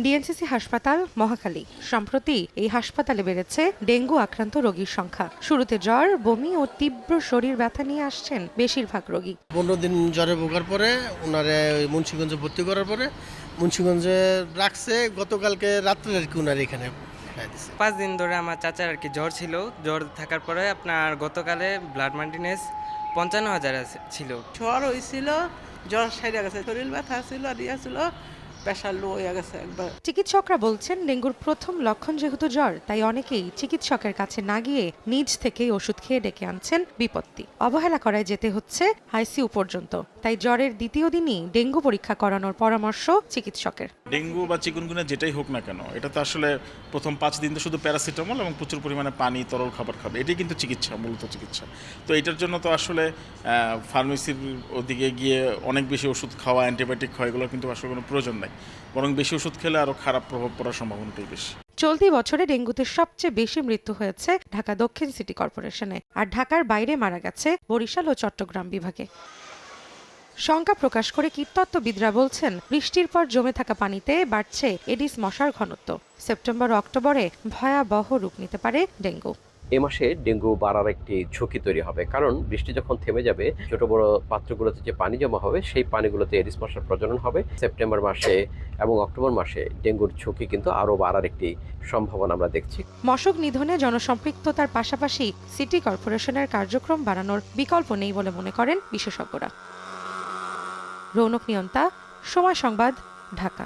DNCC হাসপাতাল মহাখালী। সম্প্রতি এই হাসপাতালে বেড়েছে ডেঙ্গু আক্রান্ত রোগীর সংখ্যা। শুরুতে জ্বর, বমি ও তীব্র শরীর ব্যথা নিয়ে আসছেন বেশিরভাগ রোগী। 15 দিন জ্বরে ভোগার পরে ওনারে মুন্সিগঞ্জে ভর্তি করার পরে মুন্সিগঞ্জে রাখছে। গতকালকে রাত্রে আর কি ওনার এখানে 5 দিন ধরে আমার চাচার আর কি জ্বর ছিল। জ্বর থাকার পরে আপনার গতকালে ব্লাড মাল্টিনেস 55,000 ছিল। জ্বর হয়েছিল, জ্বর সাইরা গেছে, শরীর ব্যথা ছিল আর ইয়া ছিল, প্রেশার লো হয়ে গেছে একবার। চিকিৎসকরা বলছেন ডেঙ্গুর প্রথম লক্ষণ যেহেতু জ্বর, তাই অনেকেই চিকিৎসকের কাছে না গিয়ে নিজ থেকেই ওষুধ খেয়ে ডেকে আনছেন বিপত্তি। অবহেলা করায় যেতে হচ্ছে আইসিইউ পর্যন্ত। তাই জ্বরের দ্বিতীয় দিনই ডেঙ্গু পরীক্ষা করানোর পরামর্শ চিকিৎসকের। ডেঙ্গু বা চিকুনগুনিয়া যেটাই হোক না কেন, এটা তো আসলে প্রথম 5 দিন তো শুধু প্যারাসিটামল এবং প্রচুর পরিমাণে পানি, তরল খাবার খাবে, এটাই কিন্তু চিকিৎসা, মূলত চিকিৎসা। তো এটার জন্য তো আসলে ফার্মেসির ওদিকে গিয়ে অনেক বেশি ওষুধ খাওয়া, অ্যান্টিবায়োটিক খাওয়া, এগুলো কিন্তু আসলে কোনো প্রয়োজন নাই। বরং বেশি ওষুধ খেলে আরও খারাপ প্রভাব পড়ার সম্ভাবনাটাই বেশি। চলতি বছরে ডেঙ্গুতে সবচেয়ে বেশি মৃত্যু হয়েছে ঢাকা দক্ষিণ সিটি কর্পোরেশনে, আর ঢাকার বাইরে মারা গেছে বরিশাল ও চট্টগ্রাম বিভাগে। শঙ্কা প্রকাশ করে কীটতত্ত্ববিদরা বলছেন, বৃষ্টির পর জমে থাকা পানিতে বাড়ছে এডিস মশার ঘনত্ব। সেপ্টেম্বর ও অক্টোবরে ভয়াবহ রূপ নিতে পারে ডেঙ্গু। এ মাসে ডেঙ্গু বাড়ার একটি ঝুঁকি তৈরি হবে, কারণ বৃষ্টি যখন থেমে যাবে ছোট বড় পাত্রগুলোতে যে পানি জমা হবে সেই পানিগুলোতে এডিস মশার প্রজনন হবে। সেপ্টেম্বর মাসে এবং অক্টোবর মাসে ডেঙ্গুর ঝুঁকি কিন্তু আরও বাড়ার একটি সম্ভাবনা আমরা দেখছি। মশক নিধনে জনসম্পৃক্ততার পাশাপাশি সিটি কর্পোরেশনের কার্যক্রম বাড়ানোর বিকল্প নেই বলে মনে করেন বিশেষজ্ঞরা। রৌনক নিয়ন্তা, সময় সংবাদ, ঢাকা।